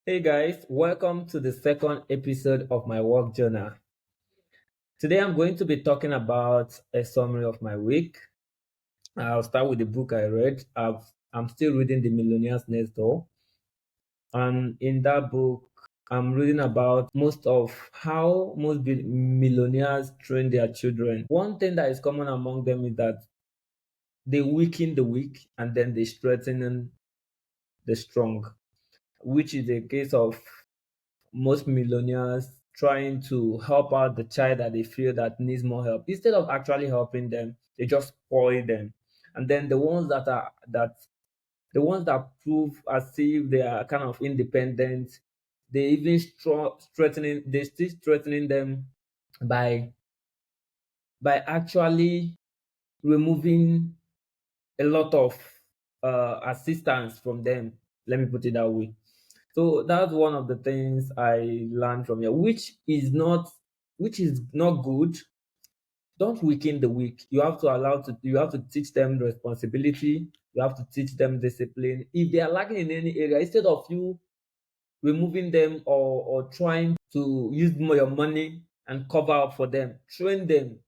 Hey guys, welcome to the second episode of my work journal. Today I'm going to be talking about a summary of my week. I'll start with the book I read. I'm still reading The Millionaire's Next Door. And in that book, I'm reading about most of how most millionaires train their children. One thing that is common among them is that they weaken the weak and then they strengthen the strong, which is a case of most millionaires trying to help out the child that they feel that needs more help instead of actually helping them. They just spoil them, and then the ones that prove as if they are kind of independent, they even still threatening them by actually removing a lot of assistance from them. Let me put it that way. So that's one of the things I learned from here, which is not good. Don't weaken the weak. You have to teach them responsibility. You have to teach them discipline. If they are lacking in any area, instead of you removing them or trying to use more your money and cover up for them, train them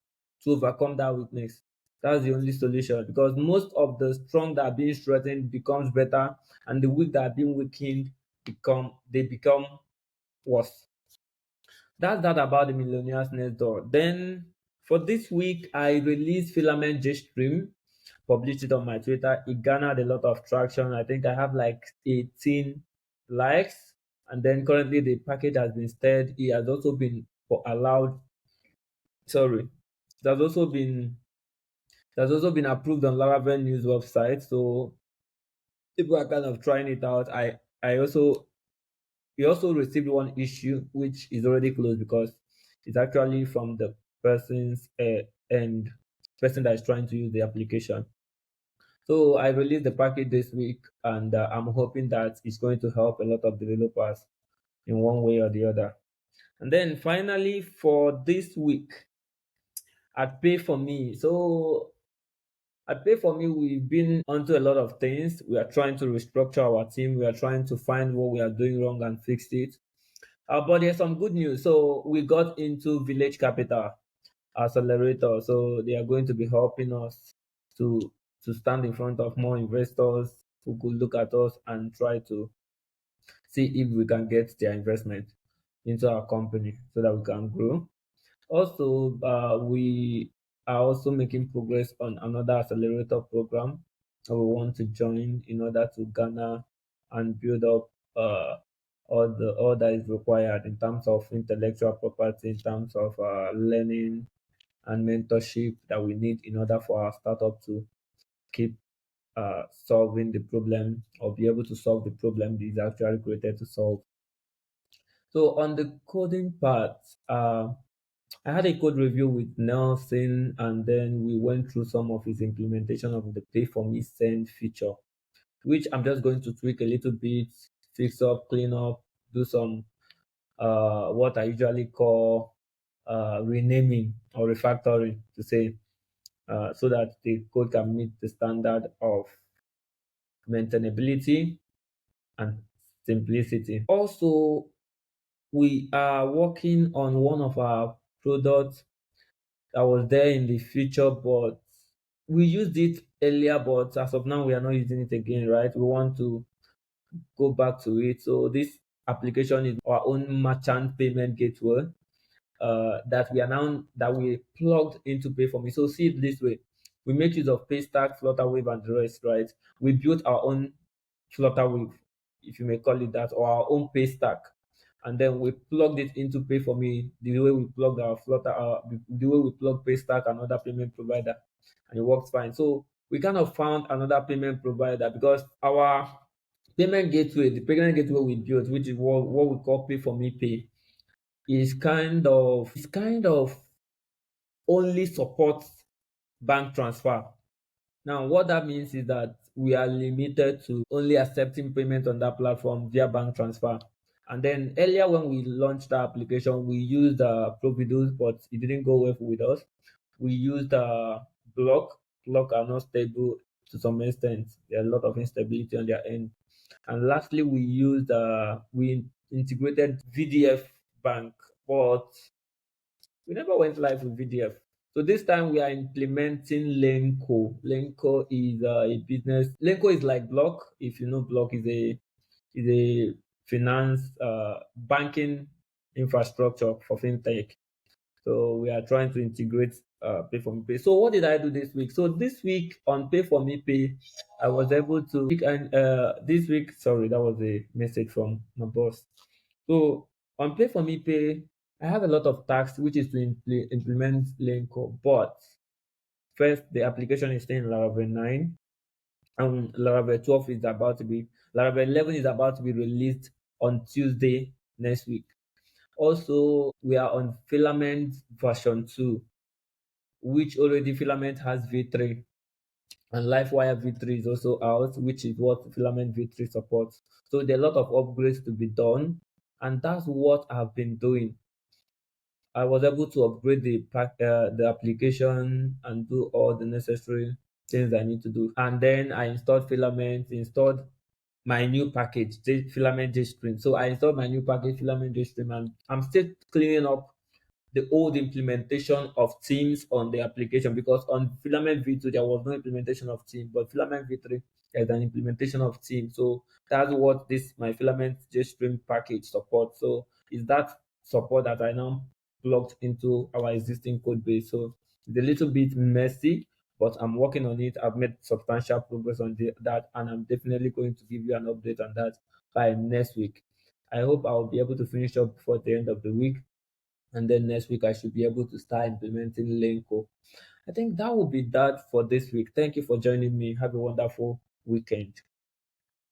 to overcome that weakness. That's the only solution, because most of the strong that are being strengthened becomes better, and the weak that are being weakened become worse. That's that about the millionaires next door. Then for this week, I released Filament Jetstream, published it on my Twitter. It garnered a lot of traction. I think I have like 18 likes. And then currently the package has been stirred. It has also been allowed. Sorry, it has also been approved on Laravel news website. So people are kind of trying it out. I also We also received one issue which is already closed because it's actually from the person's end, person that is trying to use the application. So I released the package this week, and I'm hoping that it's going to help a lot of developers in one way or the other. And then finally, for this week, at Pay4Me. So at Pay4Me, we've been onto a lot of things. We are trying to restructure our team. We are trying to find what we are doing wrong and fix it. But there's some good news. So we got into Village Capital Accelerator. So they are going to be helping us to stand in front of more investors who could look at us and try to see if we can get their investment into our company so that we can grow. Also, we are also making progress on another accelerator program that we want to join in order to garner and build up all that is required in terms of intellectual property, in terms of learning and mentorship that we need in order for our startup to keep solving the problem or be able to solve the problem it is actually created to solve. So on the coding part, I had a code review with Nelson, and then we went through some of his implementation of the Pay for Me Send feature, which I'm just going to tweak a little bit, fix up, clean up, do some what I usually call renaming or refactoring to say, so that the code can meet the standard of maintainability and simplicity. Also, we are working on one of our products that was there in the future, but we used it earlier, but as of now, we are not using it again, right? We want to go back to it. So this application is our own merchant payment gateway that we plugged into Pay4Me. So see it this way: we make use of Paystack, Flutterwave, and the rest, right? We built our own Flutterwave, if you may call it that, or our own Paystack, and then we plugged it into Pay4Me the way we plugged our the way we plug Paystack and other payment provider, and it works fine. So we kind of found another payment provider because our the payment gateway we built, which is what we call Pay4Me Pay, is kind of only supports bank transfer. Now, what that means is that we are limited to only accepting payment on that platform via bank transfer. And then earlier when we launched the application, we used Providus, but it didn't go well with us. We used Block. Block are not stable to some extent. There are a lot of instability on their end. And lastly, we integrated VDF Bank, but we never went live with VDF. So this time we are implementing Lenko. Lenko is a business. Lenko is like Block. If you know, Block is a finance banking infrastructure for fintech. So we are trying to integrate Pay4Me Pay. So what did I do this week? So this week on Pay4Me Pay, I was able to and this week, sorry, that was a message from my boss. So on Pay4Me Pay, I have a lot of tasks which is to implement Linko, but first the application is still in Laravel 9 and Laravel 12 is about to be Laravel 11 is about to be released on Tuesday next week. Also, we are on Filament version 2, which already Filament has V3, and LiveWire V3 is also out, which is what Filament V3 supports. So there are a lot of upgrades to be done, and that's what I've been doing. I was able to upgrade the application and do all the necessary things I need to do. And then I installed Filament, installed my new package, Filament Jetstream. So I installed my new package, Filament Jetstream, and I'm still cleaning up the old implementation of Teams on the application, because on Filament V2 there was no implementation of Teams, but Filament V3 there's an implementation of Teams. So that's what this my Filament JStream package supports. So is that support that I now plugged into our existing code base. So it's a little bit messy, but I'm working on it. I've made substantial progress on that, and I'm definitely going to give you an update on that by next week. I hope I'll be able to finish up before the end of the week, and then next week I should be able to start implementing Lenko. I think that will be that for this week. Thank you for joining me. Have a wonderful weekend.